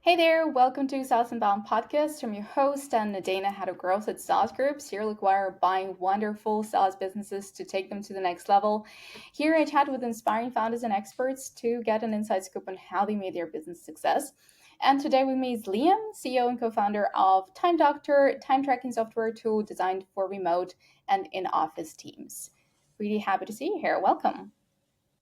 Hey there, welcome to saas.unbound podcast. I'm your host and Nadeina, head of growth at SaaS Groups. Here we are buying wonderful SaaS businesses to take them to the next level. Here I chat with inspiring founders and experts to get an inside scoop on how they made their business success. And today with me is Liam, CEO and co-founder of Time Doctor, time tracking software tool designed for remote and in-office teams. Really happy to see you here. Welcome.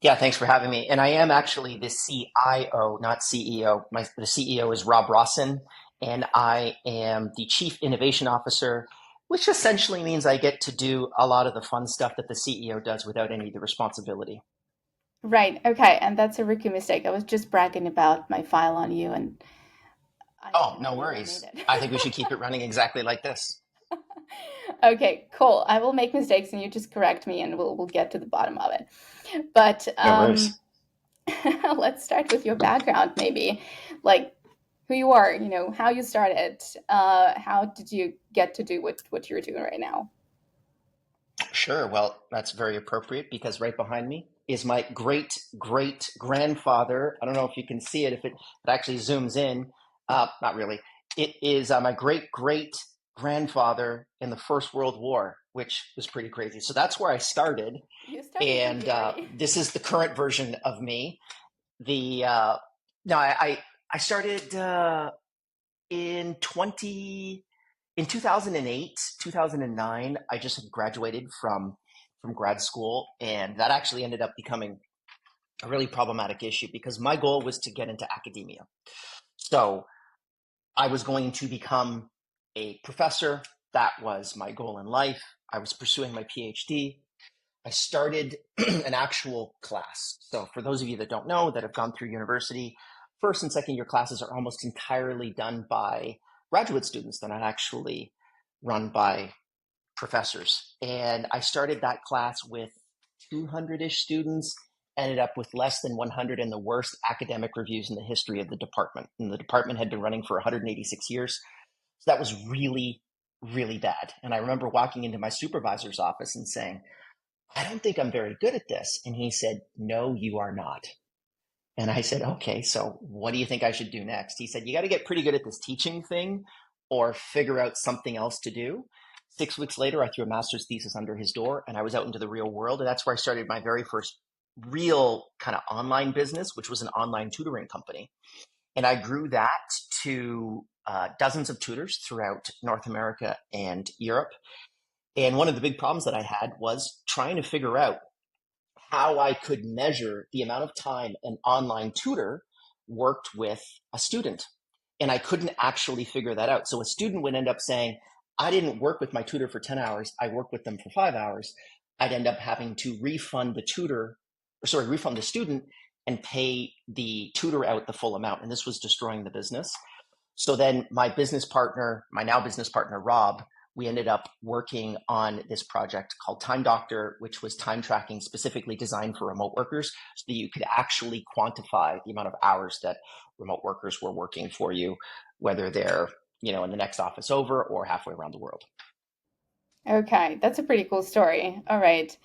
Yeah, thanks for having me. And I am actually the CIO, not CEO. The CEO is Rob Rawson, and I am the Chief Innovation Officer, which essentially means I get to do a lot of the fun stuff that the CEO does without any of the responsibility. Right. Okay. And that's a rookie mistake. I was just bragging about my file on you, and I Oh, didn't no really mean worries. it. I think we should keep it running exactly like this. Okay, cool. I will make mistakes and you just correct me and we'll get to the bottom of it. But No worries. let's start with your background maybe. Like who you are, how you started, how did you get to do what you're doing right now? Sure. Well, that's very appropriate because right behind me is my great great grandfather. I don't know if you can see it, if it actually zooms in. Not really. It is my great great grandfather in the First World War, which was pretty crazy. So that's where I started. You started And pretty early. this is the current version of me. The no, I started in 20 in 2008, 2009. I just had graduated from grad school, and that actually ended up becoming a really problematic issue because my goal was to get into academia. So I was going to become a professor. That was my goal in life. I was pursuing my PhD. I started an actual class. So for those of you that don't know, that have gone through university, first and second year classes are almost entirely done by graduate students. They're not actually run by professors. And I started that class with 200-ish students, ended up with less than 100 and the worst academic reviews in the history of the department. And the department had been running for 186 years. So that was really, really bad. And I remember walking into my supervisor's office and saying, I don't think I'm very good at this. And he said, No, you are not. And I said, Okay, so what do you think I should do next? He said, You got to get pretty good at this teaching thing or figure out something else to do. 6 weeks later, I threw a master's thesis under his door and I was out into the real world. And that's where I started my very first real kind of online business, which was an online tutoring company. And I grew that to dozens of tutors throughout North America and Europe. And one of the big problems that I had was trying to figure out how I could measure the amount of time an online tutor worked with a student. And I couldn't actually figure that out. So a student would end up saying, I didn't work with my tutor for 10 hours. I worked with them for 5 hours. I'd end up having to refund the refund the student and pay the tutor out the full amount. And this was destroying the business. So then my now business partner, Rob, we ended up working on this project called Time Doctor, which was time tracking specifically designed for remote workers so that you could actually quantify the amount of hours that remote workers were working for you, whether they're, in the next office over or halfway around the world. Okay, that's a pretty cool story. All right.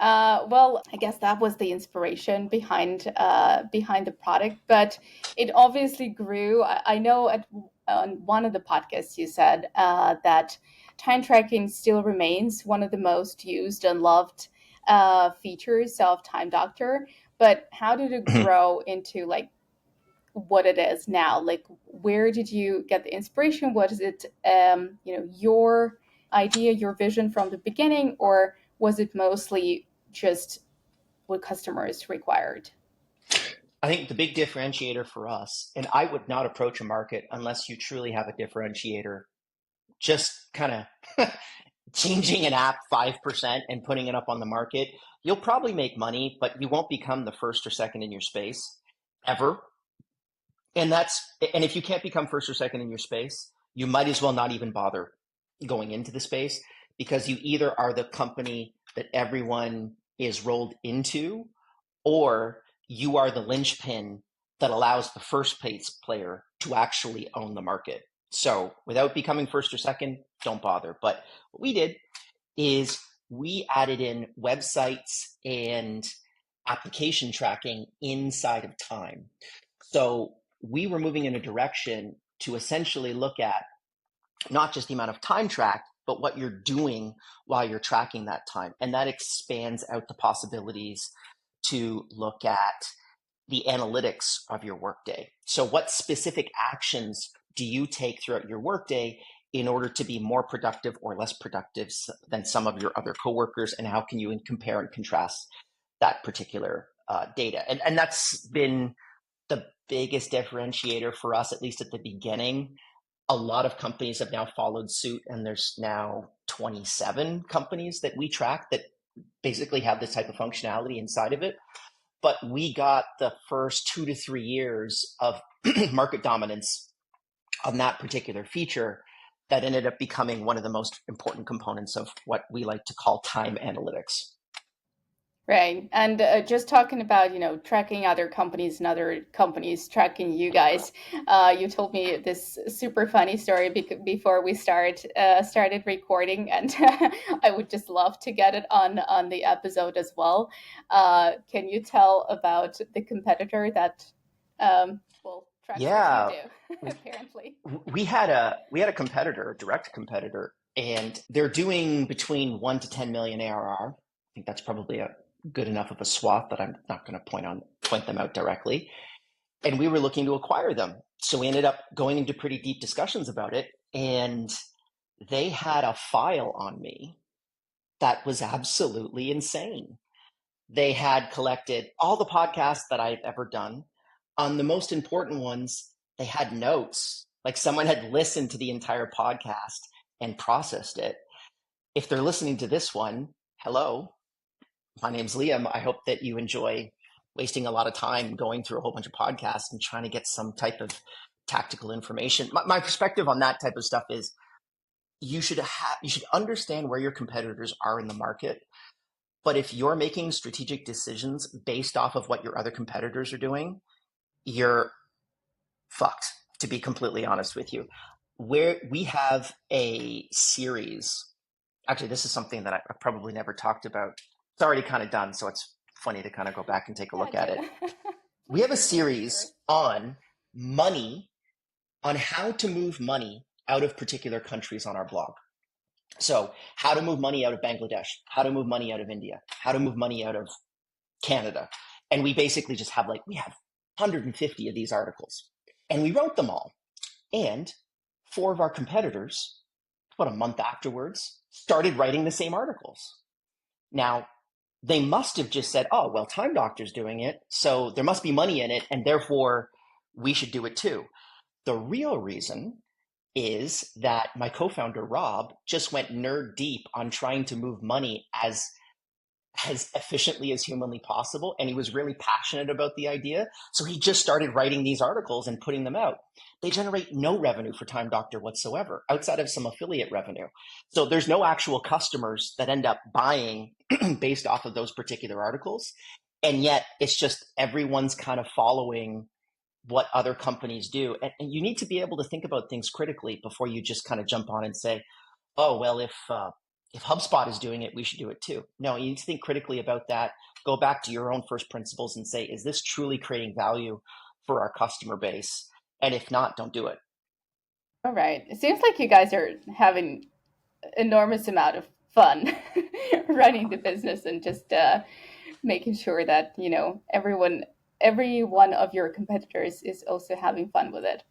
Well, I guess that was the inspiration behind the product, but it obviously grew. I know on one of the podcasts you said that time tracking still remains one of the most used and loved features of Time Doctor. But how did it grow into like what it is now? Like, where did you get the inspiration? What is it, your idea, your vision from the beginning, or was it mostly just what customers required? I think the big differentiator for us, and I would not approach a market unless you truly have a differentiator, just kind of changing an app 5% and putting it up on the market, you'll probably make money, but you won't become the first or second in your space ever. And if you can't become first or second in your space, you might as well not even bother going into the space because you either are the company that everyone is rolled into or you are the linchpin that allows the first place player to actually own the market. So without becoming first or second, don't bother. But what we did is we added in websites and application tracking inside of time. So we were moving in a direction to essentially look at not just the amount of time tracked, but what you're doing while you're tracking that time. And that expands out the possibilities to look at the analytics of your workday. So, what specific actions do you take throughout your workday in order to be more productive or less productive than some of your other coworkers? And how can you compare and contrast that particular data? And that's been the biggest differentiator for us, at least at the beginning. A lot of companies have now followed suit, and there's now 27 companies that we track that basically have this type of functionality inside of it. But we got the first 2 to 3 years of market dominance on that particular feature that ended up becoming one of the most important components of what we like to call time analytics. Right. And just talking about, tracking other companies and other companies tracking you guys, you told me this super funny story before we started recording, and I would just love to get it on the episode as well. Can you tell about the competitor that tracks what you Yeah, do, apparently? we had a competitor, a direct competitor, and they're doing between 1 to 10 million ARR. I think that's probably a good enough of a swath that I'm not going to point them out directly. And we were looking to acquire them, so we ended up going into pretty deep discussions about it. And they had a file on me that was absolutely insane. They had collected all the podcasts that I've ever done. On the most important ones, they had notes. Like someone had listened to the entire podcast and processed it. If they're listening to this one, hello, my name's Liam. I hope that you enjoy wasting a lot of time going through a whole bunch of podcasts and trying to get some type of tactical information. My perspective on that type of stuff is you should understand where your competitors are in the market. But if you're making strategic decisions based off of what your other competitors are doing, you're fucked, to be completely honest with you. Where we have a series, actually, this is something that I probably never talked about. It's already kind of done, so it's funny to kind of go back and take a Yeah, look at it. We I'm have a curious, sure. series on money, on how to move money out of particular countries on our blog. So, how to move money out of Bangladesh, how to move money out of India, how to move money out of Canada. And we basically just have we have 150 of these articles. And we wrote them all. And four of our competitors, about a month afterwards, started writing the same articles. Now, they must have just said, oh, well, Time Doctor's doing it, so there must be money in it, and therefore we should do it too. The real reason is that my co-founder, Rob, just went nerd deep on trying to move money as efficiently as humanly possible. And he was really passionate about the idea. So he just started writing these articles and putting them out. They generate no revenue for Time Doctor whatsoever, outside of some affiliate revenue. So there's no actual customers that end up buying based off of those particular articles. And yet it's just everyone's kind of following what other companies do. And you need to be able to think about things critically before you just kind of jump on and say, oh, well, if HubSpot is doing it, we should do it too. No, you need to think critically about that. Go back to your own first principles and say, is this truly creating value for our customer base? And if not, don't do it. All right. It seems like you guys are having enormous amount of fun running the business and just making sure that every one of your competitors is also having fun with it.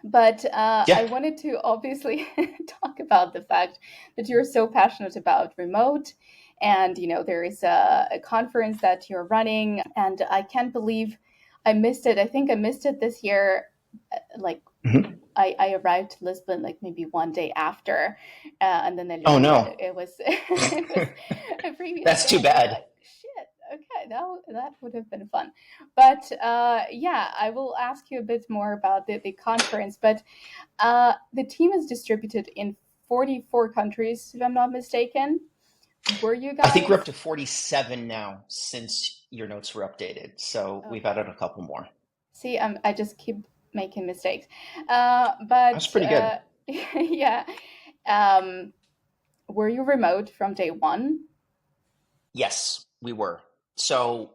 But Yeah. I wanted to obviously talk about the fact that you're so passionate about remote, and there is a conference that you're running, and I can't believe I missed it. I think I missed it this year. Like Mhm. I arrived to Lisbon like maybe one day after, and then I Oh, learned that no. it was it was a previous That's day, too and I was bad. like, shit. Okay, that would have been fun. But yeah, I will ask you a bit more about the conference. But the team is distributed in 44 countries, if I'm not mistaken. Were you I think we're up guys? to 47 now since your notes were updated. So we've added Okay. a couple more. See, I just keep making mistakes. That's But pretty good. yeah. Um, were you remote from day one? Yes, we were. So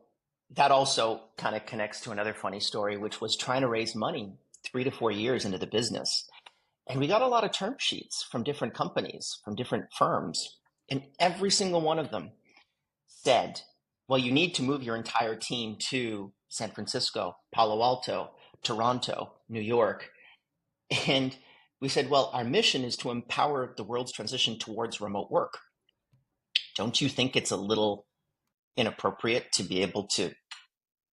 that also kind of connects to another funny story, which was trying to raise money 3 to 4 years into the business. And we got a lot of term sheets from different companies, from different firms. And every single one of them said, well, you need to move your entire team to San Francisco, Palo Alto, Toronto, New York. And we said, well, our mission is to empower the world's transition towards remote work. Don't you think it's a little inappropriate to be able to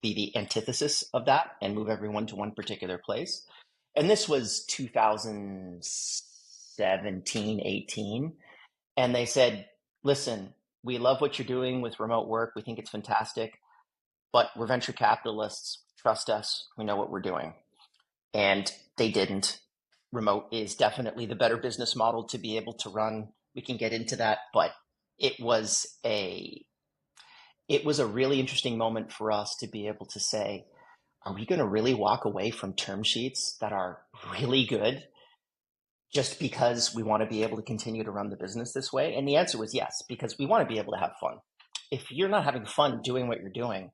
be the antithesis of that and move everyone to one particular place? And this was 2017, 18. And they said, listen, we love what you're doing with remote work. We think it's fantastic, but we're venture capitalists. Trust us. We know what we're doing. And they didn't. Remote is definitely the better business model to be able to run. We can get into that, but it was a it was a really interesting moment for us to be able to say, are we going to really walk away from term sheets that are really good just because we want to be able to continue to run the business this way? And the answer was yes, because we want to be able to have fun. If you're not having fun doing what you're doing,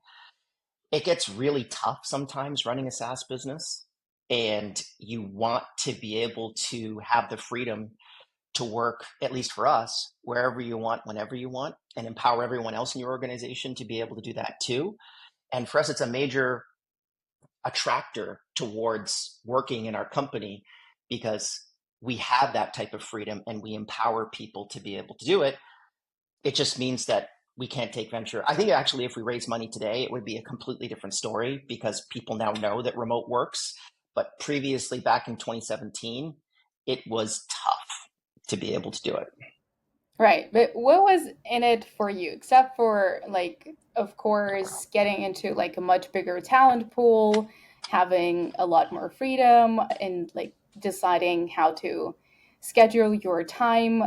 it gets really tough sometimes running a SaaS business. And you want to be able to have the freedom to work, at least for us, wherever you want, whenever you want, and empower everyone else in your organization to be able to do that too. And for us, it's a major attractor towards working in our company because we have that type of freedom and we empower people to be able to do it. It just means that we can't take venture. I think actually, if we raise money today, it would be a completely different story because people now know that remote works. But previously, back in 2017, it was tough to be able to do it. Right. But what was in it for you, except for like, of course, getting into like a much bigger talent pool, having a lot more freedom, and like deciding how to schedule your time,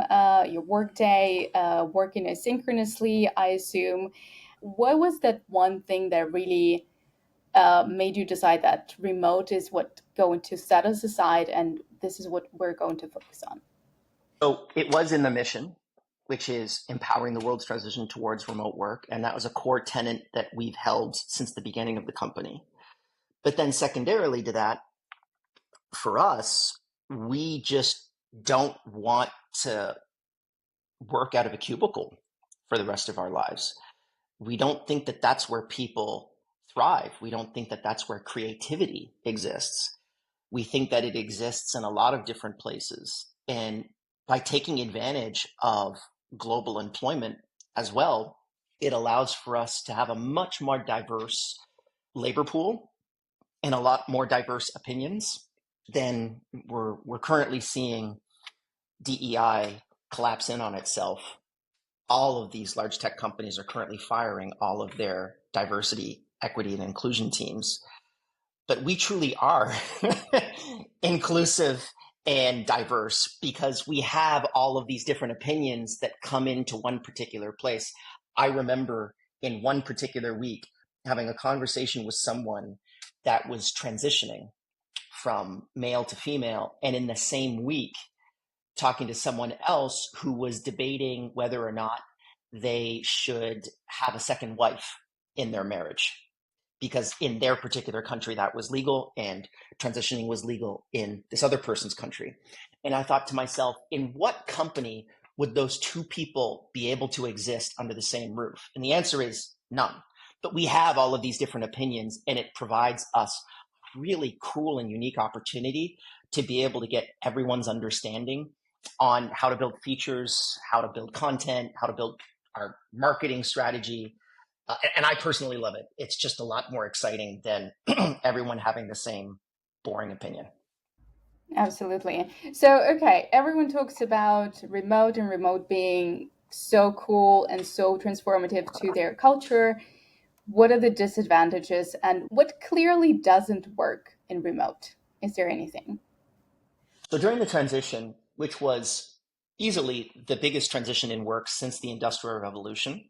your workday, working asynchronously, I assume. What was that one thing that really made you decide that remote is what going to set us aside and this is what we're going to focus on? So it was in the mission, which is empowering the world's transition towards remote work. And that was a core tenet that we've held since the beginning of the company. But then, secondarily to that, for us, we just don't want to work out of a cubicle for the rest of our lives. We don't think that that's where people thrive. We don't think that that's where creativity exists. We think that it exists in a lot of different places. And by taking advantage of global employment as well, it allows for us to have a much more diverse labor pool and a lot more diverse opinions than we're currently seeing DEI collapse in on itself. All of these large tech companies are currently firing all of their diversity, equity, and inclusion teams. But we truly are inclusive and diverse because we have all of these different opinions that come into one particular place. I remember in one particular week having a conversation with someone that was transitioning from male to female, and in the same week talking to someone else who was debating whether or not they should have a second wife in their marriage because in their particular country that was legal and transitioning was legal in this other person's country. And I thought to myself, in what company would those two people be able to exist under the same roof? And the answer is none. But we have all of these different opinions, and it provides us really cool and unique opportunity to be able to get everyone's understanding on how to build features, how to build content, how to build our marketing strategy. And I personally love it. It's just a lot more exciting than everyone having the same boring opinion. Absolutely. So, okay, everyone talks about remote and remote being so cool and so transformative to their culture. What are the disadvantages and what clearly doesn't work in remote? Is there anything? So during the transition, which was easily the biggest transition in work since the Industrial Revolution,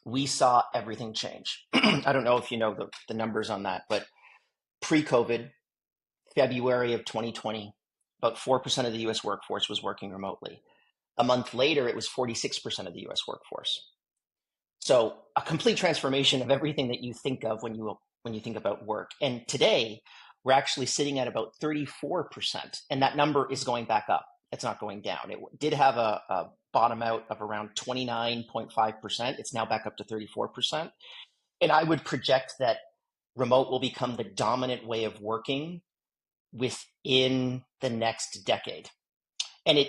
we saw everything change. I don't know if you know the numbers on that, but pre-COVID, February of 2020, about 4% of the US workforce was working remotely. A month later, it was 46% of the US workforce. So a complete transformation of everything that you think of when you think about work. And today we're actually sitting at about 34%, and that number is going back up. It's not going down. It did have a bottom out of around 29.5%. It's now back up to 34%. And I would project that remote will become the dominant way of working within the next decade. And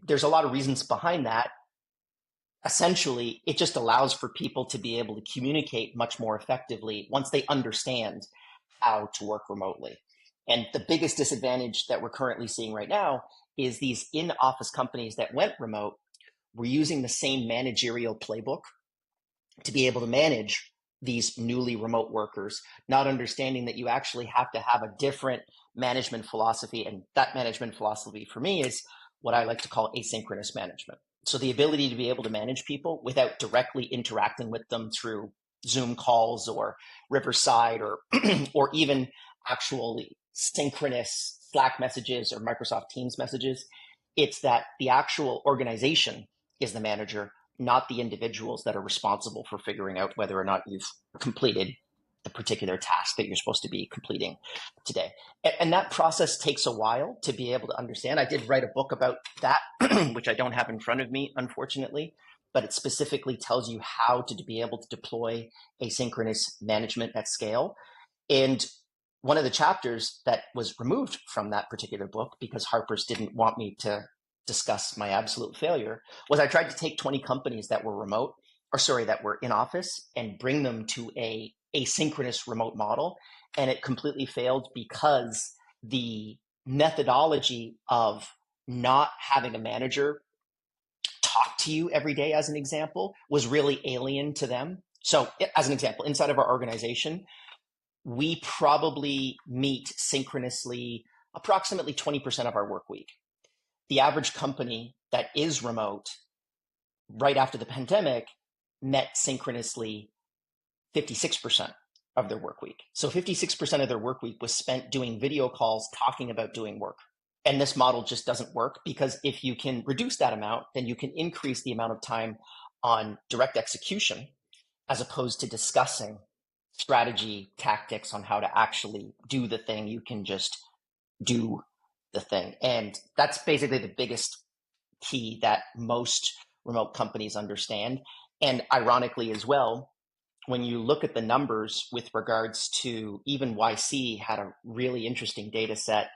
there's a lot of reasons behind that. Essentially, it just allows for people to be able to communicate much more effectively once they understand how to work remotely. And the biggest disadvantage that we're currently seeing right now is these in-office companies that went remote were using the same managerial playbook to be able to manage these newly remote workers, not understanding that you actually have to have a different management philosophy. And that management philosophy for me is what I like to call asynchronous management. So the ability to be able to manage people without directly interacting with them through Zoom calls or Riverside or or even actually synchronous Slack messages or Microsoft Teams messages. It's that the actual organization is the manager, not the individuals that are responsible for figuring out whether or not you've completed the particular task that you're supposed to be completing today. And that process takes a while to be able to understand. I did write a book about that, which I don't have in front of me, unfortunately, but it specifically tells you how to be able to deploy asynchronous management at scale. And one of the chapters that was removed from that particular book, because Harper's didn't want me to discuss my absolute failure, was I tried to take 20 companies that were remote, or sorry, that were in office, and bring them to a asynchronous remote model. And it completely failed because the methodology of not having a manager talk to you every day, as an example, was really alien to them. So, as an example, inside of our organization, we probably meet synchronously approximately 20% of our work week. The average company that is remote right after the pandemic met synchronously 56% of their work week. So 56% of their work week was spent doing video calls talking about doing work. And this model just doesn't work, because if you can reduce that amount, then you can increase the amount of time on direct execution as opposed to discussing strategy, tactics on how to actually do the thing. You can just do the thing. And that's basically the biggest key that most remote companies understand. And ironically as well, when you look at the numbers with regards to, even YC had a really interesting data set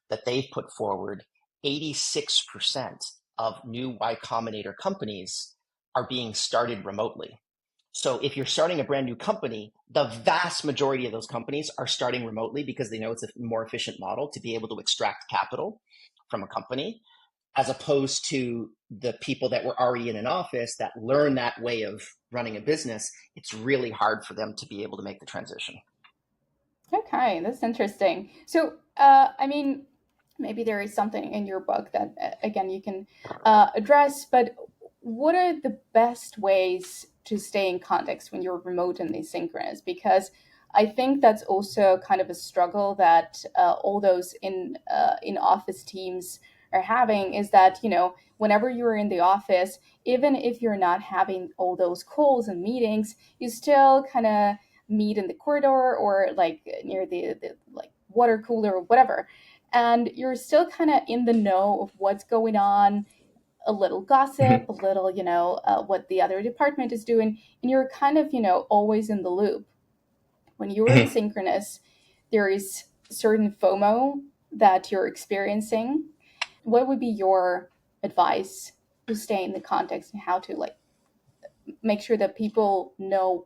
that they've put forward, 86% of new Y Combinator companies are being started remotely. So if you're starting a brand new company, the vast majority of those companies are starting remotely because they know it's a more efficient model to be able to extract capital from a company, as opposed to the people that were already in an office that learn that way of running a business. It's really hard for them to be able to make the transition. Okay, that's interesting. So, I mean, maybe there is something in your book that, again, you can address, but what are the best ways to stay in context when you're remote and asynchronous? Because I think that's also kind of a struggle that all those in office teams are having, is that, whenever you're in the office, even if you're not having all those calls and meetings, you still kind of meet in the corridor or like near the like water cooler or whatever, and you're still kind of in the know of what's going on, a little gossip, a little, what the other department is doing, and you're kind of, always in the loop. When you're asynchronous, there is certain FOMO that you're experiencing. What would be your advice to stay in the context and how to like make sure that people know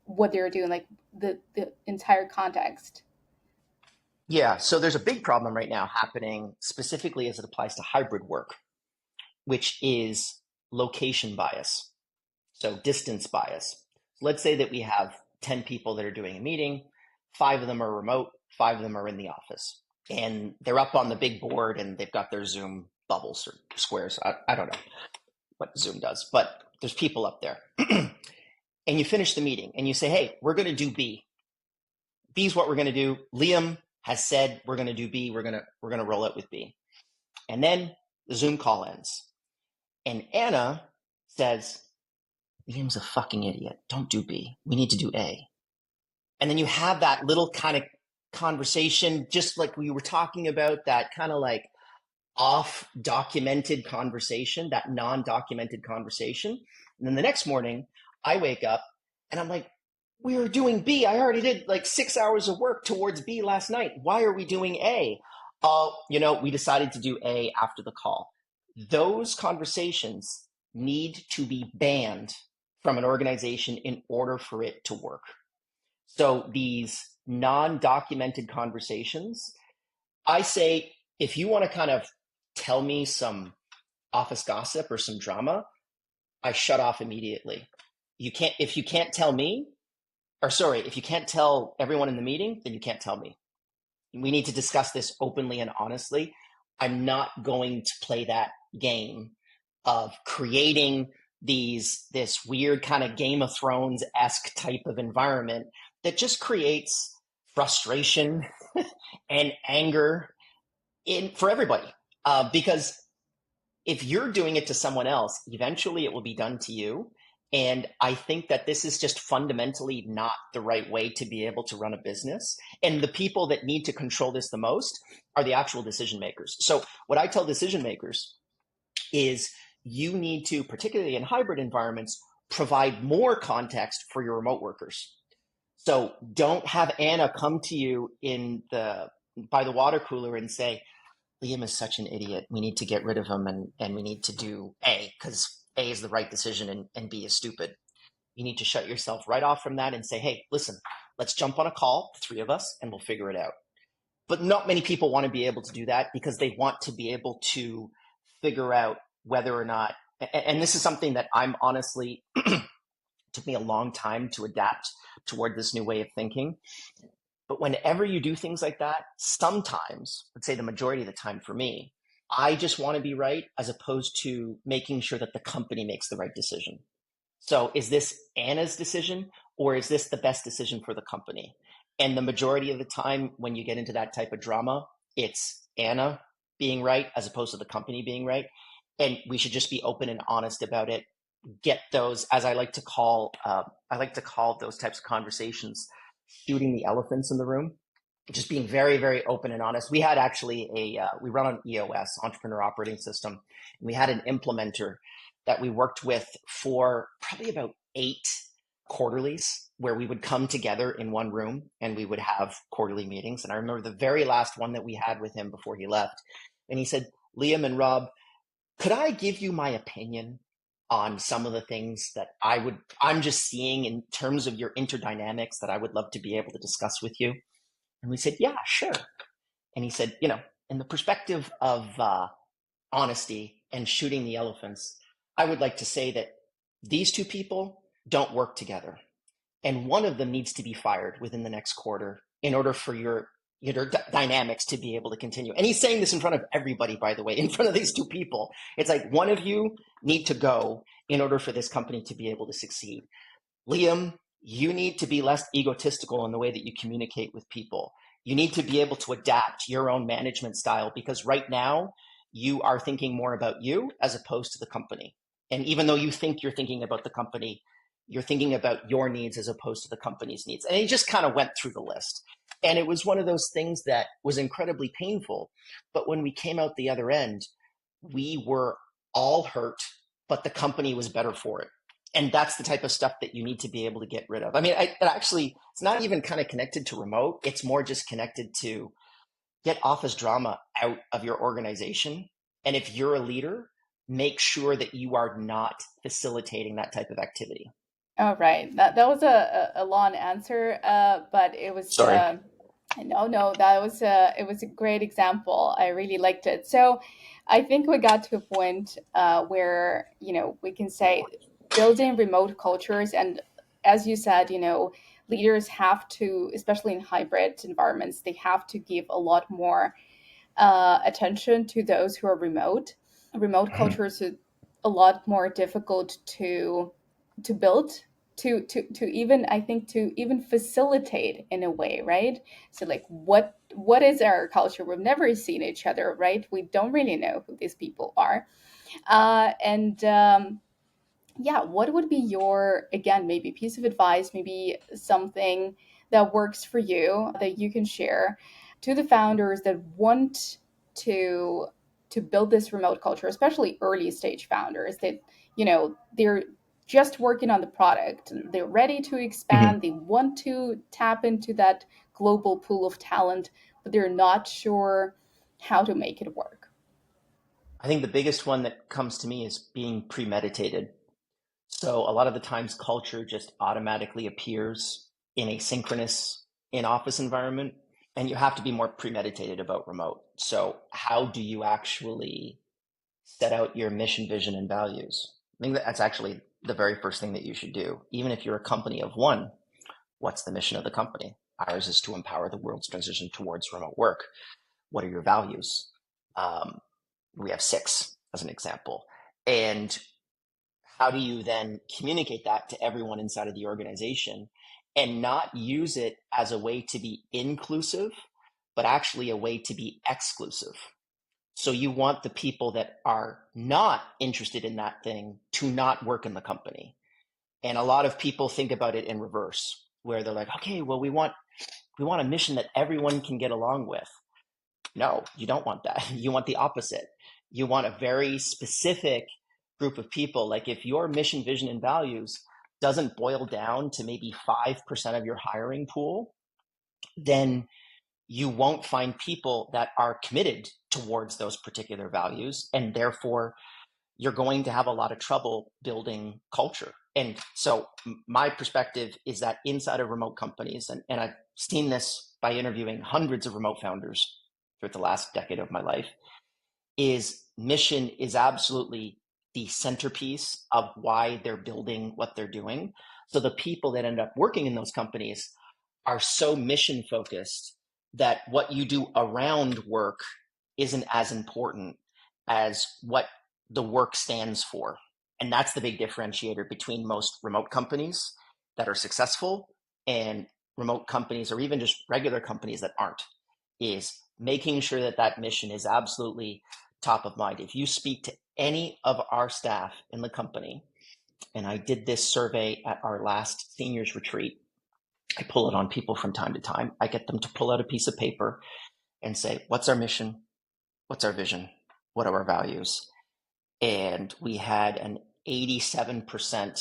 what they're doing, like the entire context? Yeah, so there's a big problem right now happening specifically as it applies to hybrid work, which is location bias. So distance bias. Let's say that we have 10 people that are doing a meeting, five of them are remote, five of them are in the office. And they're up on the big board and they've got their Zoom bubbles or squares. I don't know what Zoom does, but there's people up there. And you finish the meeting and you say, hey, we're going to do B. B's what we're going to do. Liam has said we're going to do B. We're going to roll it with B. And then the Zoom call ends. And Anna says, Liam's a fucking idiot. Don't do B. We need to do A. And then you have that little kind of conversation, just like we were talking about, that kind of like off documented conversation, that non documented conversation. And then the next morning, I wake up and I'm like, we were doing B. I already did like 6 hours of work towards B last night. Why are we doing A? Oh, we decided to do A after the call. Those conversations need to be banned from an organization in order for it to work. So these non documented conversations, I say, if you want to kind of tell me some office gossip or some drama, I shut off immediately. If you can't tell me, or sorry, if you can't tell everyone in the meeting, then you can't tell me. We need to discuss this openly and honestly. I'm not going to play that game of creating this weird kind of Game of Thrones-esque type of environment that just creates frustration and anger for everybody. Because if you're doing it to someone else, eventually it will be done to you. And I think that this is just fundamentally not the right way to be able to run a business. And the people that need to control this the most are the actual decision makers. So what I tell decision makers is you need to, particularly in hybrid environments, provide more context for your remote workers. So don't have Anna come to you by the water cooler and say, Liam is such an idiot. We need to get rid of him, and we need to do A because A is the right decision and B is stupid. You need to shut yourself right off from that and say, hey, listen, let's jump on a call, the three of us, and we'll figure it out. But not many people want to be able to do that because they want to be able to figure out whether or not, and this is something that I'm honestly, took me a long time to adapt toward this new way of thinking. But whenever you do things like that, sometimes, let's say the majority of the time for me, I just want to be right as opposed to making sure that the company makes the right decision. So is this Anna's decision or is this the best decision for the company? And the majority of the time when you get into that type of drama, it's Anna being right as opposed to the company being right. And we should just be open and honest about it. Get those, as I like to call those types of conversations, shooting the elephants in the room, just being very, very open and honest. We had actually we run on EOS, Entrepreneur Operating System, and we had an implementer that we worked with for probably about 8 quarterlies where we would come together in one room and we would have quarterly meetings. And I remember the very last one that we had with him before he left. And he said, Liam and Rob, could I give you my opinion on some of the things that I'm just seeing in terms of your interdynamics that I would love to be able to discuss with you? And we said, yeah, sure. And he said, in the perspective of honesty and shooting the elephants, I would like to say that these two people don't work together. And one of them needs to be fired within the next quarter in order for your dynamics to be able to continue. And he's saying this in front of everybody, by the way, in front of these two people. It's like one of you need to go in order for this company to be able to succeed. Liam, you need to be less egotistical in the way that you communicate with people. You need to be able to adapt your own management style because right now you are thinking more about you as opposed to the company. And even though you think you're thinking about the company, you're thinking about your needs as opposed to the company's needs. And he just kind of went through the list. And it was one of those things that was incredibly painful. But when we came out the other end, we were all hurt, but the company was better for it. And that's the type of stuff that you need to be able to get rid of. I mean, it's not even kind of connected to remote. It's more just connected to get office drama out of your organization. And if you're a leader, make sure that you are not facilitating that type of activity. All right. That was a long answer, but it was Sorry. no, that was it was a great example. I really liked it. So I think we got to a point where we can say building remote cultures, and as you said, leaders have to, especially in hybrid environments, they have to give a lot more attention to those who are remote. Remote cultures are a lot more difficult to build, to even, I think, to even facilitate in a way, right? So like what is our culture? We've never seen each other, right? We don't really know who these people are, and yeah, what would be your, again, maybe piece of advice, maybe something that works for you that you can share to the founders that want to build this remote culture, especially early stage founders that, they're just working on the product, they're ready to Mhm. expand, they want to tap into that global pool of talent, but they're not sure how to make it work. I think the biggest one that comes to me is being premeditated. So a lot of the times culture just automatically appears in a synchronous in-office environment, and you have to be more premeditated about remote. So how do you actually set out your mission, vision, and values? I think that's actually the very first thing that you should do. Even if you're a company of one, what's the mission of the company? Ours is to empower the world's transition towards remote work. What are your values? Um, we have six as an example. And how do you then communicate that to everyone inside of the organization and not use it as a way to be inclusive, but actually a way to be exclusive? So you want the people that are not interested in that thing to not work in the company. And a lot of people think about it in reverse, where they're like, okay, well, we want a mission that everyone can get along with. No, you don't want that. You want the opposite. You want a very specific group of people. Like if your mission, vision, and values doesn't boil down to maybe 5% of your hiring pool, then you won't find people that are committed towards those particular values. And therefore, you're going to have a lot of trouble building culture. And so my perspective is that inside of remote companies, and I've seen this by interviewing hundreds of remote founders throughout the last decade of my life, is mission is absolutely the centerpiece of why they're building what they're doing. So the people that end up working in those companies are so mission focused that what you do around work isn't as important as what the work stands for. And that's the big differentiator between most remote companies that are successful and remote companies or even just regular companies that aren't, is making sure that that mission is absolutely top of mind. If you speak to any of our staff in the company, and I did this survey at our last seniors retreat, I pull it on people from time to time. I get them to pull out a piece of paper and say, what's our mission? What's our vision? What are our values? And we had an 87%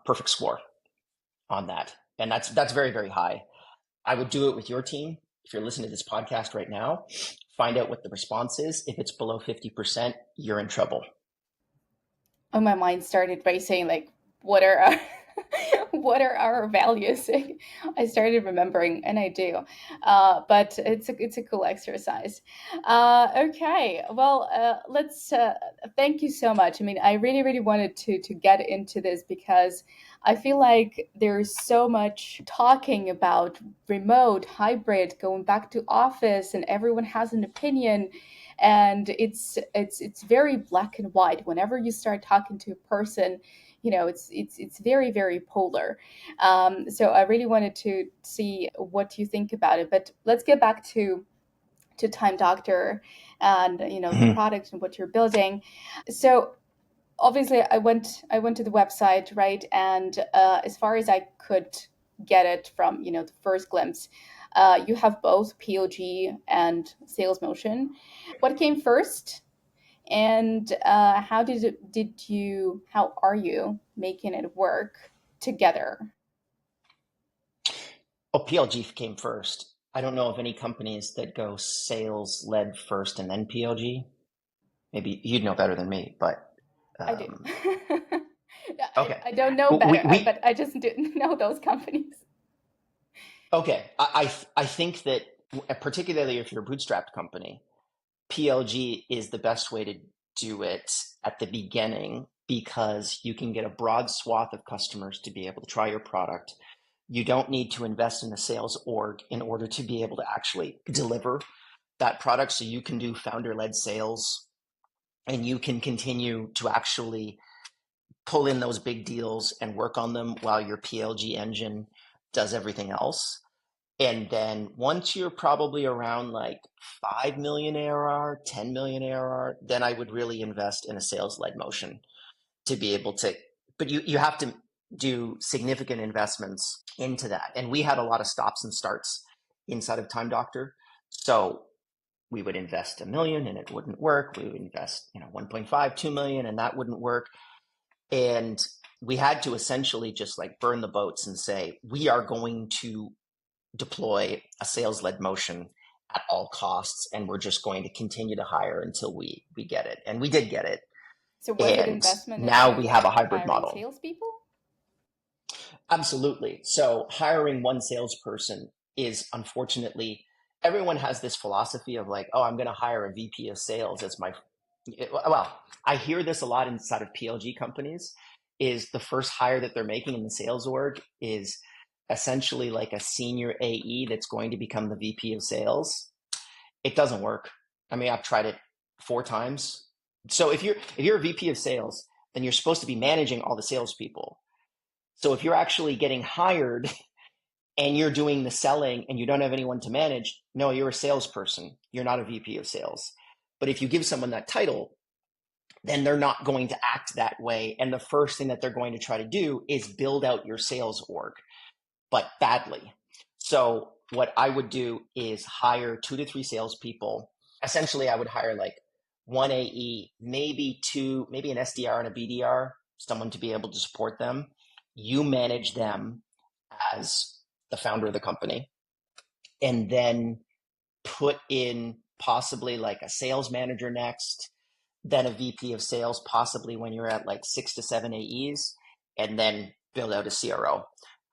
perfect score on that. And that's very, very high. I would do it with your team. If you're listening to this podcast right now, find out what the response is. If it's below 50%, you're in trouble. Oh, my mind started racing. Like, what are our, what are our values? I started remembering, and I do. But it's a cool exercise. Okay, well, let's. Thank you so much. I mean, I really really wanted to get into this because I feel like there's so much talking about remote, hybrid, going back to office, and everyone has an opinion, and it's very black and white. Whenever you start talking to a person, it's very very polar. So I really wanted to see what you think about it, but let's get back to Time Doctor and the Mhm. product and what you're building. So obviously I went to the website, right? And as far as I could get it from the first glimpse, you have both PLG and sales motion. What came first, and how are you making it work together? Oh, PLG came first. I don't know of any companies that go sales led first and then PLG. Maybe you'd know better than me, but I do. um, I, okay. I don't know We, better, we but I just didn't know those companies. okay. I think that particularly if you're a bootstrapped company, PLG is the best way to do it at the beginning because you can get a broad swath of customers to be able to try your product. You don't need to invest in a sales org in order to be able to actually deliver that product. So you can do founder led sales and you can continue to actually pull in those big deals and work on them while your PLG engine does everything else. And then once you're probably around like 5 million ARR, 10 million ARR, then I would really invest in a sales led motion to be able to, but you have to do significant investments into that. And we had a lot of stops and starts inside of Time Doctor. So we would invest 1 million and it wouldn't work. We would invest, 1.5, 2 million and that wouldn't work. And we had to essentially just like burn the boats and say, we are going to deploy a sales led motion at all costs. And we're just going to continue to hire until we get it. And we did get it. So was it And investment now we into have a hybrid hiring model. salespeople? Absolutely. So hiring one salesperson is, unfortunately, everyone has this philosophy of like, oh, I'm going to hire a VP of sales as my, well, I hear this a lot inside of PLG companies, is the first hire that they're making in the sales org is essentially like a senior AE that's going to become the VP of sales. It doesn't work. I mean, I've tried it 4 times. So if you're a VP of sales, then you're supposed to be managing all the salespeople. So if you're actually getting hired and you're doing the selling and you don't have anyone to manage, no, you're a salesperson. You're not a VP of sales. But if you give someone that title, then they're not going to act that way. And the first thing that they're going to try to do is build out your sales org, but badly. So what I would do is hire 2 to 3 salespeople. Essentially, I would hire like one AE, maybe two, maybe an SDR and a BDR, someone to be able to support them. You manage them as the founder of the company, and then put in possibly like a sales manager next, then a VP of sales, possibly when you're at like 6 to 7 AEs, and then build out a CRO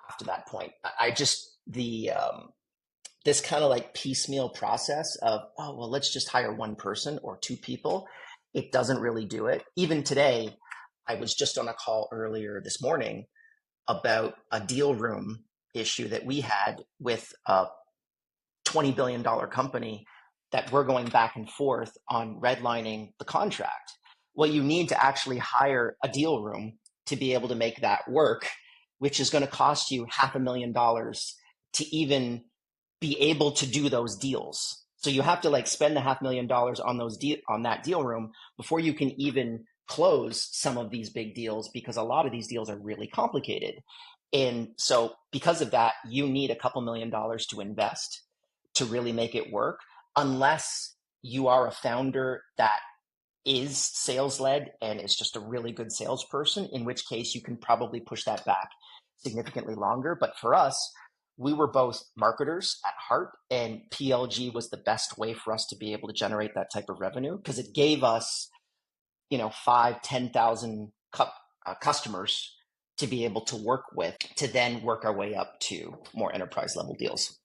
after that point. I just, this kind of like piecemeal process of, oh, well, let's just hire one person or 2 people. It doesn't really do it. Even today, I was just on a call earlier this morning about a deal room issue that we had with a $20 billion company that we're going back and forth on redlining the contract. Well, you need to actually hire a deal room to be able to make that work, which is going to cost you $500,000 to even be able to do those deals. So you have to like spend the $500,000 on on that deal room before you can even close some of these big deals, because a lot of these deals are really complicated. And so because of that, you need a couple $1,000,000 to invest to really make it work, unless you are a founder that is sales led and is just a really good salesperson, in which case you can probably push that back significantly longer. But for us, we were both marketers at heart, and PLG was the best way for us to be able to generate that type of revenue, because it gave us, 5, 10,000 customers to be able to work with, to then work our way up to more enterprise level deals.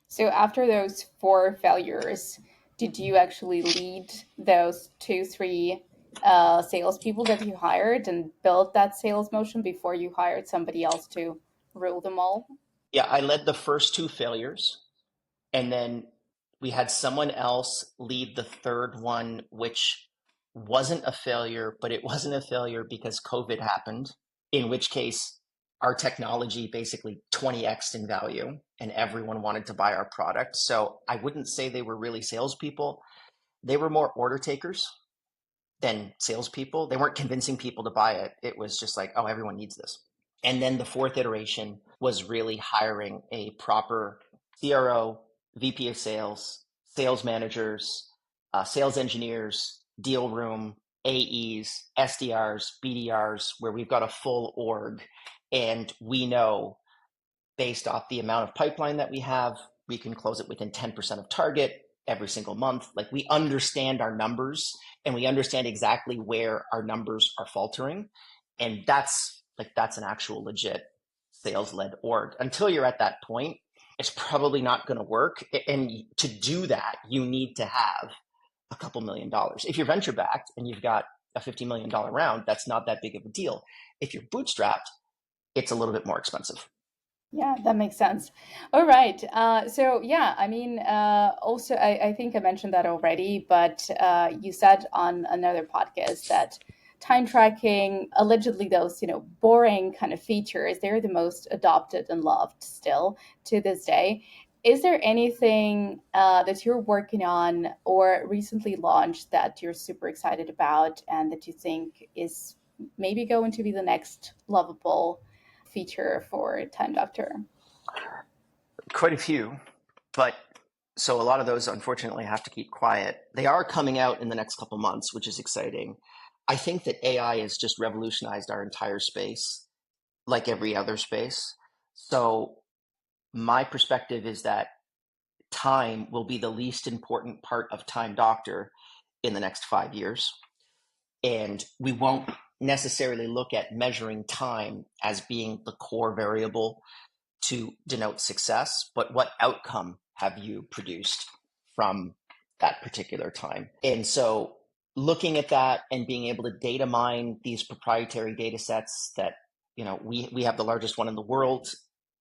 So after those 4 failures, did you actually lead those 2, 3 salespeople that you hired and build that sales motion before you hired somebody else to rule them all? Yeah, I led the first 2 failures, and then we had someone else lead the third one, which wasn't a failure, but it wasn't a failure because COVID happened, in which case our technology basically 20x'd in value and everyone wanted to buy our product. So I wouldn't say they were really salespeople. They were more order takers than salespeople. They weren't convincing people to buy it. It was just like, oh, everyone needs this. And then the fourth iteration was really hiring a proper CRO, VP of sales, sales managers, sales engineers, deal room, AEs, SDRs, BDRs, where we've got a full org. And we know, based off the amount of pipeline that we have, we can close it within 10% of target every single month. Like, we understand our numbers and we understand exactly where our numbers are faltering. And that's an actual legit sales led org. Until you're at that point, it's probably not going to work. And to do that, you need to have a couple $1,000,000. If you're venture backed and you've got a $50 million round, that's not that big of a deal. If you're bootstrapped, it's a little bit more expensive. Yeah, that makes sense. All right. So yeah, I mean, also, I think I mentioned that already, but you said on another podcast that time tracking, allegedly those, boring kind of features, they're the most adopted and loved still to this day. Is there anything that you're working on or recently launched that you're super excited about and that you think is maybe going to be the next lovable feature for Time Doctor? Quite a few, but so a lot of those unfortunately have to keep quiet. They are coming out in the next couple months, which is exciting. I think that AI has just revolutionized our entire space, like every other space. So my perspective is that time will be the least important part of Time Doctor in the next 5 years. And we won't necessarily look at measuring time as being the core variable to denote success, but what outcome have you produced from that particular time? And so looking at that and being able to data mine these proprietary data sets that, we have the largest one in the world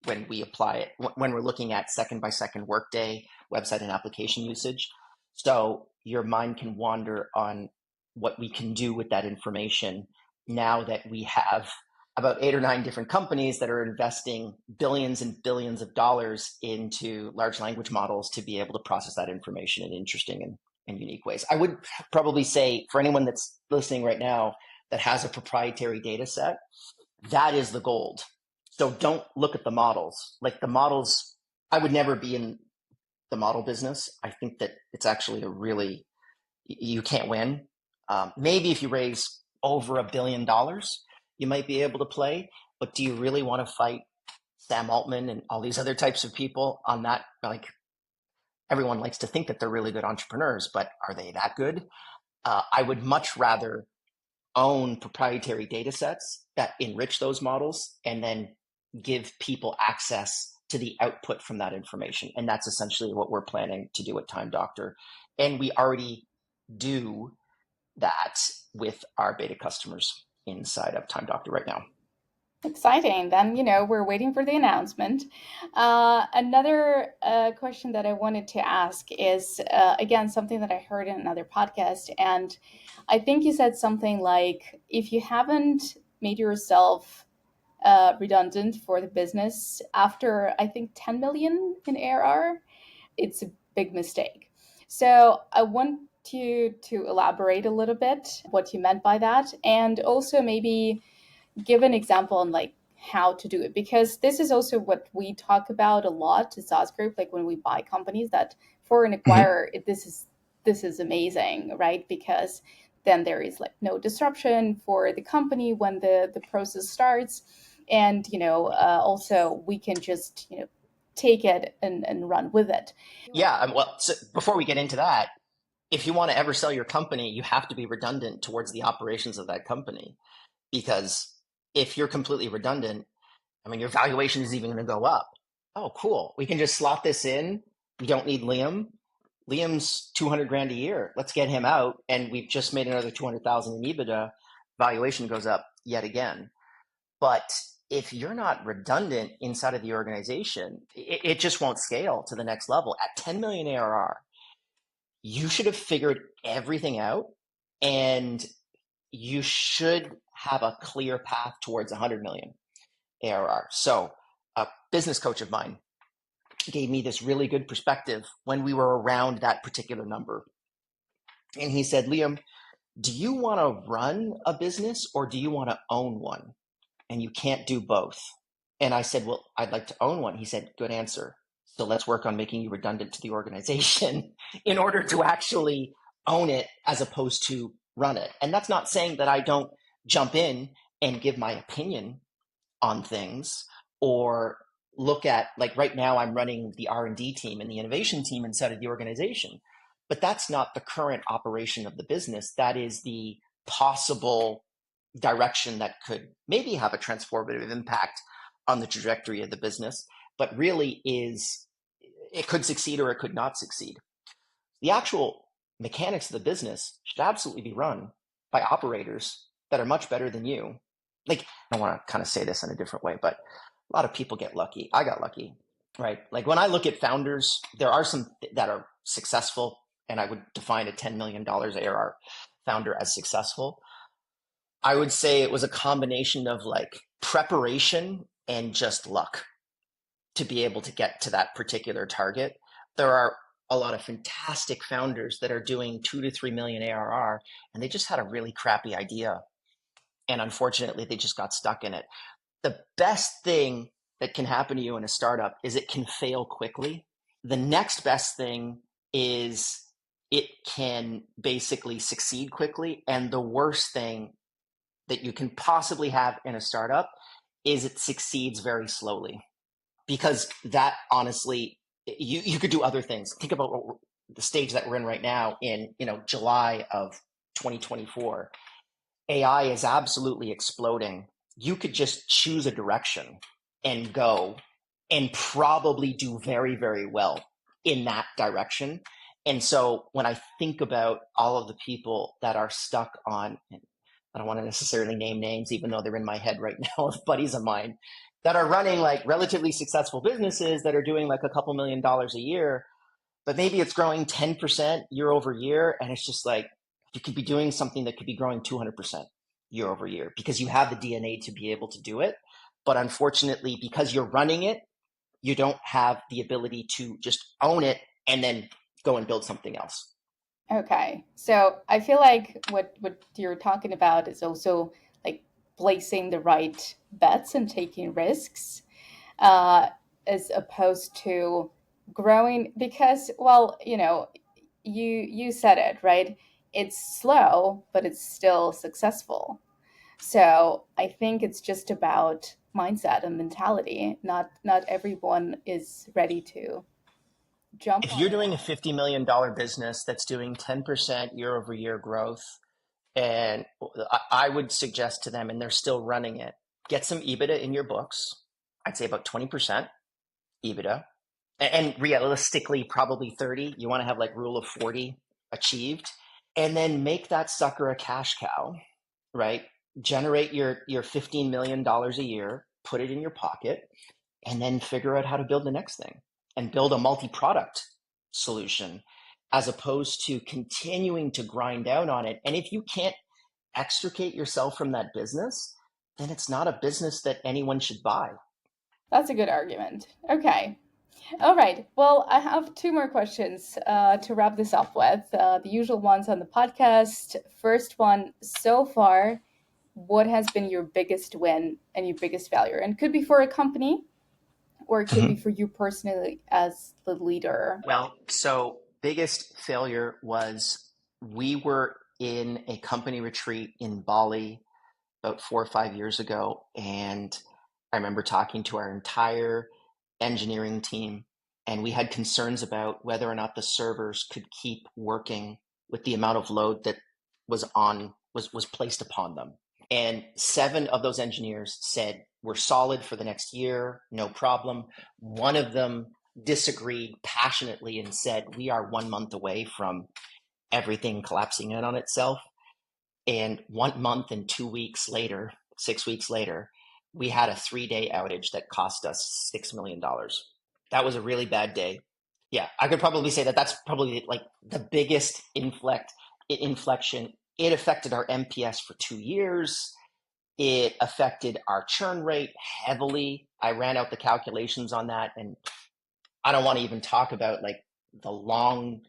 when we apply it, when we're looking at second by second workday website and application usage. So your mind can wander on what we can do with that information now that we have about 8 or 9 different companies that are investing billions and billions of dollars into large language models to be able to process that information in interesting and unique ways. I would probably say for anyone that's listening right now that has a proprietary data set, that is the gold. So don't look at the models. Like the models, I would never be in the model business. I think that it's actually you can't win. Maybe if you raise over $1 billion, you might be able to play. But do you really want to fight Sam Altman and all these other types of people on that? Like everyone likes to think that they're really good entrepreneurs, but are they that good? I would much rather own proprietary data sets that enrich those models and then give people access to the output from that information. And that's essentially what we're planning to do at Time Doctor. And we already do that with our beta customers inside of Time Doctor right now. Exciting. Then, we're waiting for the announcement. Another question that I wanted to ask is, again, something that I heard in another podcast. And I think you said something like, if you haven't made yourself redundant for the business after, I think, 10 million in ARR, it's a big mistake. So I want you to elaborate a little bit what you meant by that. And also maybe give an example on like how to do it, because this is also what we talk about a lot to saas group, like when we buy companies, that for an Mm-hmm. acquirer this is amazing, right? Because then there is like no disruption for the company when the process starts, and also we can just take it and run with it. Yeah. Well, so before we get into that, if you want to ever sell your company, you have to be redundant towards the operations of that company. Because if you're completely redundant, I mean, your valuation is even going to go up. Oh, cool. We can just slot this in. We don't need Liam. Liam's 200 grand a year. Let's get him out. And we've just made another 200,000 in EBITDA. Valuation goes up yet again. But if you're not redundant inside of the organization, it just won't scale to the next level. At 10 million ARR, you should have figured everything out and you should have a clear path towards 100 million ARR. So a business coach of mine gave me this really good perspective when we were around that particular number. And he said, Liam, do you want to run a business or do you want to own one? And you can't do both. And I said, well, I'd like to own one. He said, good answer. So let's work on making you redundant to the organization in order to actually own it as opposed to run it. And that's not saying that I don't jump in and give my opinion on things or look at, like right now I'm running the R&D team and the innovation team inside of the organization, but that's not the current operation of the business. That is the possible direction that could maybe have a transformative impact on the trajectory of the business, but really is, it could succeed or it could not succeed. The actual mechanics of the business should absolutely be run by operators that are much better than you. Like, I want to kind of say this in a different way, but a lot of people get lucky. I got lucky, right? Like when I look at founders, there are some that are successful, and I would define a $10 million ARR founder as successful. I would say it was a combination of like preparation and just luck to be able to get to that particular target. There are a lot of fantastic founders that are doing 2 to 3 million ARR, and they just had a really crappy idea And unfortunately, they just got stuck in it. The best thing that can happen to you in a startup is it can fail quickly. The next best thing is it can basically succeed quickly. And the worst thing that you can possibly have in a startup is it succeeds very slowly, because that honestly, you could do other things. Think about the stage that we're in right now in July of 2024. AI is absolutely exploding. You could just choose a direction and go and probably do very, very well in that direction. And so when I think about all of the people that are stuck on, I don't want to necessarily name names, even though they're in my head right now, of buddies of mine that are running like relatively successful businesses that are doing like a couple $1,000,000 a year, but maybe it's growing 10% year over year. And it's just like, you could be doing something that could be growing 200% year over year because you have the DNA to be able to do it. But unfortunately, because you're running it, you don't have the ability to just own it and then go and build something else. Okay. So I feel like what you're talking about is also like placing the right bets and taking risks, uh, as opposed to growing because, well, you said it, right? It's slow, but it's still successful. So I think it's just about mindset and mentality. Not everyone is ready to jump If on you're it. doing a $50 million business that's doing 10% year over year growth, and I would suggest to them, and they're still running it, get some EBITDA in your books. I'd say about 20% EBITDA. And realistically, probably 30. You want to have like rule of 40 achieved. And then make that sucker a cash cow, right? Generate your $15 million a year, put it in your pocket, and then figure out how to build the next thing and build a multi-product solution as opposed to continuing to grind down on it. And if you can't extricate yourself from that business, then it's not a business that anyone should buy. That's a good argument. Okay. All right. Well, I have two more questions to wrap this up with. The usual ones on the podcast. First one, so far, what has been your biggest win and your biggest failure? And it could be for a company or it could be Mhm. for you personally as the leader. Well, so biggest failure was we were in a company retreat in Bali about 4 or 5 years ago. And I remember talking to our entire engineering team, and we had concerns about whether or not the servers could keep working with the amount of load that was placed upon them. And 7 of those engineers said, we're solid for the next year, no problem. One of them disagreed passionately and said, we are 1 month away from everything collapsing in on itself. And 1 month and 2 weeks later, 6 weeks later, we had a 3 day outage that cost us $6 million. That was a really bad day. Yeah, I could probably say that that's probably like the biggest inflection. It affected our MPS for 2 years. It affected our churn rate heavily. I ran out the calculations on that, and I don't want to even talk about like the long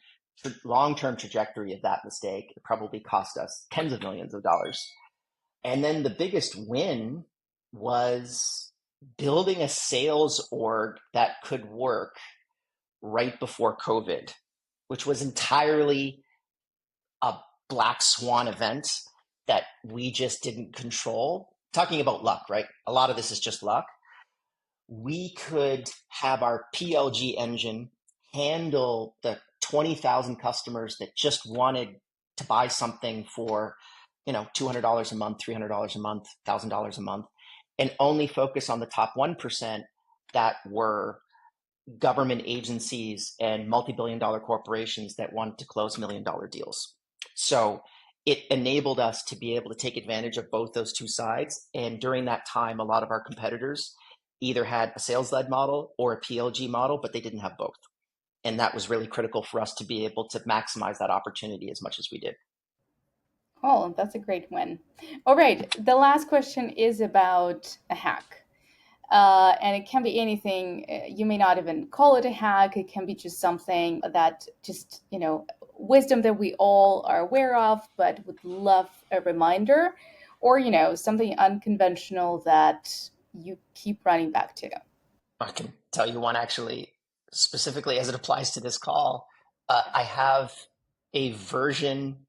term trajectory of that mistake. It probably cost us tens of millions of dollars. And then the biggest win was building a sales org that could work right before COVID, which was entirely a black swan event that we just didn't control. Talking about luck, right? A lot of this is just luck. We could have our PLG engine handle the 20,000 customers that just wanted to buy something for, $200 a month, $300 a month, $1,000 a month, and only focus on the top 1% that were government agencies and multi-billion-dollar corporations that wanted to close $1 million deals. So it enabled us to be able to take advantage of both those two sides. And during that time, a lot of our competitors either had a sales-led model or a PLG model, but they didn't have both. And that was really critical for us to be able to maximize that opportunity as much as we did. Oh, that's a great win. All right. The last question is about a hack. And it can be anything. You may not even call it a hack. It can be just something that just, wisdom that we all are aware of, but would love a reminder. or, something unconventional that you keep running back to? I can tell you one actually, specifically as it applies to this call. I have a version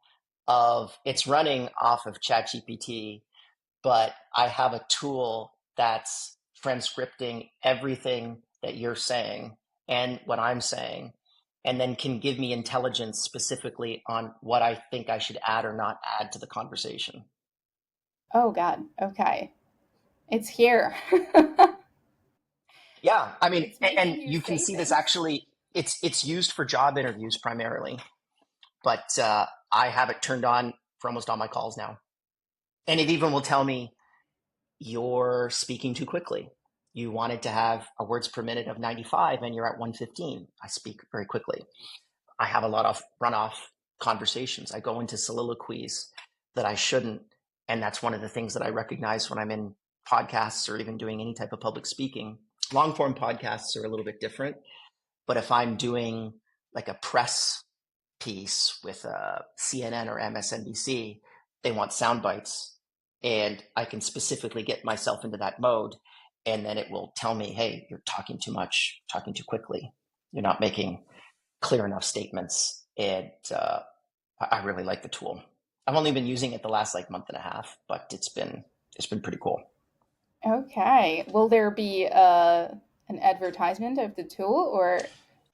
of it's running off of ChatGPT, but I have a tool that's transcripting everything that you're saying and what I'm saying, and then can give me intelligence specifically on what I think I should add or not add to the conversation. Oh, God. Okay. It's here. Yeah, I mean, It's and making you you can say see this things. actually. It's used for job interviews primarily, but I have it turned on for almost all my calls now, and it even will tell me you're speaking too quickly. You wanted to have a words per minute of 95 and you're at 115. I speak very quickly. I have a lot of runoff conversations. I go into soliloquies that I shouldn't. And that's one of the things that I recognize when I'm in podcasts or even doing any type of public speaking. Long form podcasts are a little bit different. But if I'm doing like a press piece with CNN or MSNBC, they want sound bites. And I can specifically get myself into that mode. And then it will tell me, hey, you're talking too much, talking too quickly. You're not making clear enough statements. And I really like the tool. I've only been using it the last like month and a half, but it's been pretty cool. Okay. Will there be an advertisement of the tool, or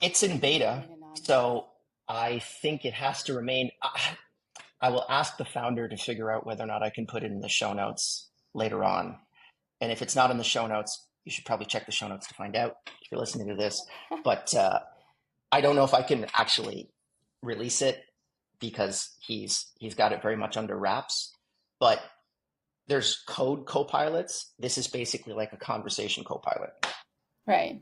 It's will in it just beta, remain anonymous? so I think it has to remain. I will ask the founder to figure out whether or not I can put it in the show notes later on. And if it's not in the show notes, you should probably check the show notes to find out if you're listening to this. But I don't know if I can actually release it because he's got it very much under wraps. But there's code co-pilots. This is basically like a conversation co-pilot. Right.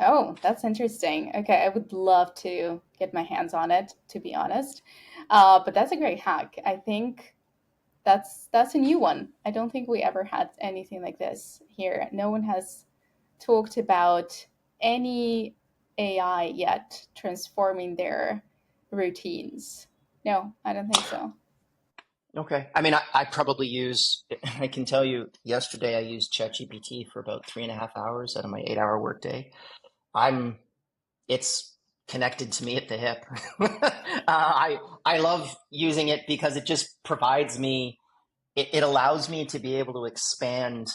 Oh, that's interesting. Okay, I would love to get my hands on it, to be honest. But that's a great hack. I think that's a new one. I don't think we ever had anything like this here. No one has talked about any AI yet transforming their routines. No, I don't think so. Okay. I mean, I probably use, I can tell you, yesterday I used ChatGPT for about 3.5 hours out of my 8 hour workday. I'm, it's connected to me at the hip. I love using it because it just provides me, it allows me to be able to expand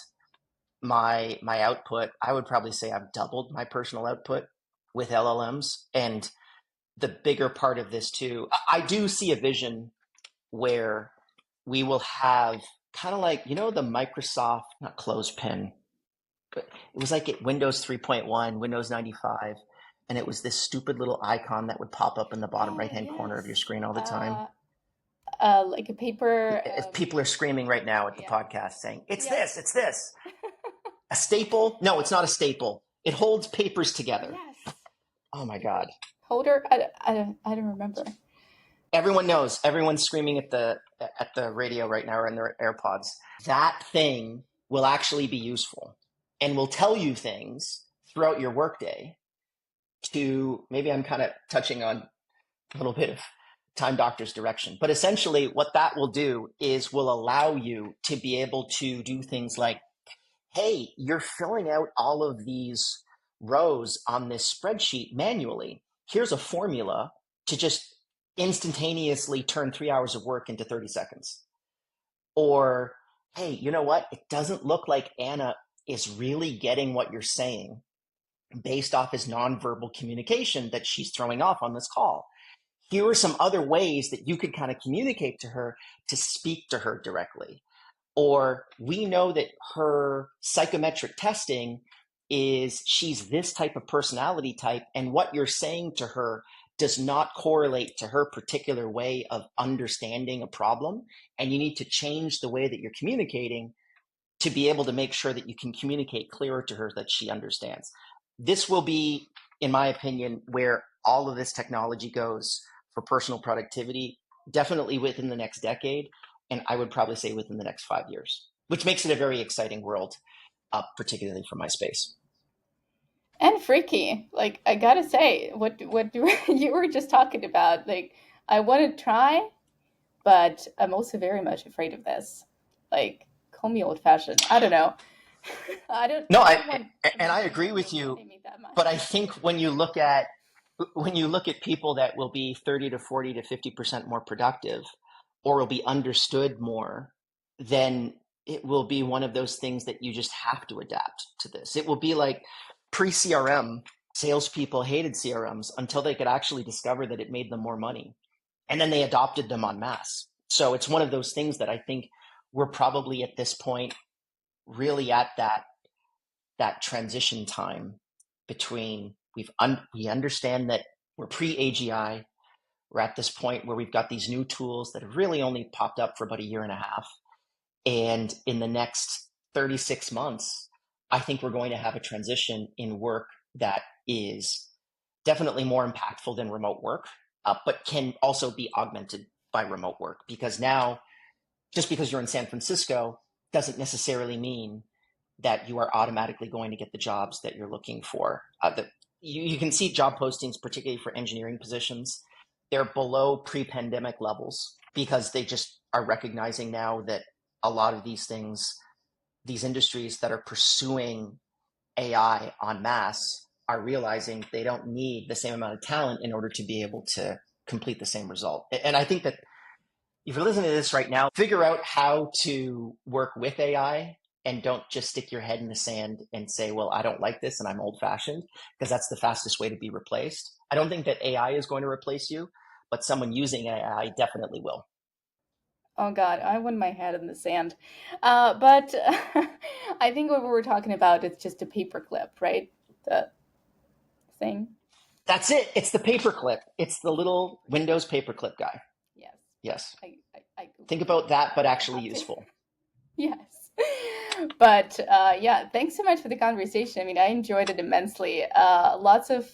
my output. I would probably say I've doubled my personal output with LLMs. And the bigger part of this too, I do see a vision where we will have kind of like, the Microsoft, not clothespin, but it was like Windows 3.1, Windows 95. And it was this stupid little icon that would pop up in the bottom right hand corner of your Yes. screen all the time. Like a paper. If people are screaming right now at the Yeah. podcast saying, it's this, Yes. it's this. A staple? No, it's not a staple. It holds papers together. Yes. Oh my God. Paper holder. I don't remember. Everyone knows. Everyone's screaming at the radio right now or in their AirPods. That thing will actually be useful and will tell you things throughout your workday to maybe I'm kind of touching on a little bit of Time Doctor's direction. But essentially what that will do is will allow you to be able to do things like, hey, you're filling out all of these rows on this spreadsheet manually. Here's a formula to just instantaneously turn 3 hours of work into 30 seconds. Or, hey, you know what? It doesn't look like Anna is really getting what you're saying based off his nonverbal communication that she's throwing off on this call. Here are some other ways that you could kind of communicate to her to speak to her directly. Or we know that her psychometric testing is she's this type of personality type, and what you're saying to her does not correlate to her particular way of understanding a problem. And you need to change the way that you're communicating to be able to make sure that you can communicate clearer to her that she understands. This will be, in my opinion, where all of this technology goes for personal productivity, definitely within the next decade. And I would probably say within the next 5 years, which makes it a very exciting world, particularly for my space. And freaky. Like, I gotta say, what you were just talking about. Like, I want to try, but I'm also very much afraid of this. Like, call me old fashioned. I don't know. No, I don't want and I machines agree with you, understanding me that but I much. think when you look at people that will be 30 to 40 to 50% more productive or will be understood more, then it will be one of those things that you just have to adapt to this. It will be like pre CRM, salespeople hated CRMs until they could actually discover that it made them more money. And then they adopted them en masse. So it's one of those things that I think we're probably at this point really at that transition time between we understand that we're pre AGI. We're at this point where we've got these new tools that have really only popped up for about a year and a half. And in the next 36 months, I think we're going to have a transition in work that is definitely more impactful than remote work, but can also be augmented by remote work. Because now, just because you're in San Francisco doesn't necessarily mean that you are automatically going to get the jobs that you're looking for. You can see job postings, particularly for engineering positions, they're below pre-pandemic levels because they just are recognizing now that a lot of these things, these industries that are pursuing AI en masse, are realizing they don't need the same amount of talent in order to be able to complete the same result. And I think that if you're listening to this right now, figure out how to work with AI and don't just stick your head in the sand and say, well, I don't like this and I'm old fashioned, because that's the fastest way to be replaced. I don't think that AI is going to replace you, but someone using AI definitely will. Oh God, I want my head in the sand. But I think what we were talking about is just a paperclip, right? The thing. That's it. It's the paperclip. It's the little Windows paperclip guy. Yes, Yes. I Think googled it about that, but because I actually had to. useful. Yes. But yeah, thanks so much for the conversation. I mean, I enjoyed it immensely. Lots of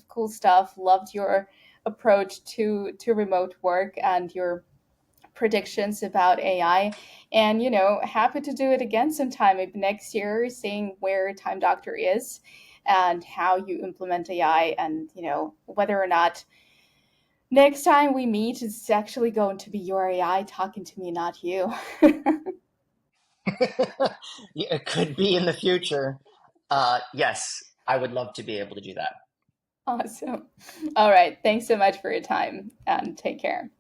cool stuff. Loved your approach to remote work and your predictions about AI. And happy to do it again sometime, maybe next year, seeing where Time Doctor is and how you implement AI, and whether or not next time we meet it's actually going to be your AI talking to me, not you. It could be in the future. Yes, I would love to be able to do that. Awesome. All right. Thanks so much for your time and take care.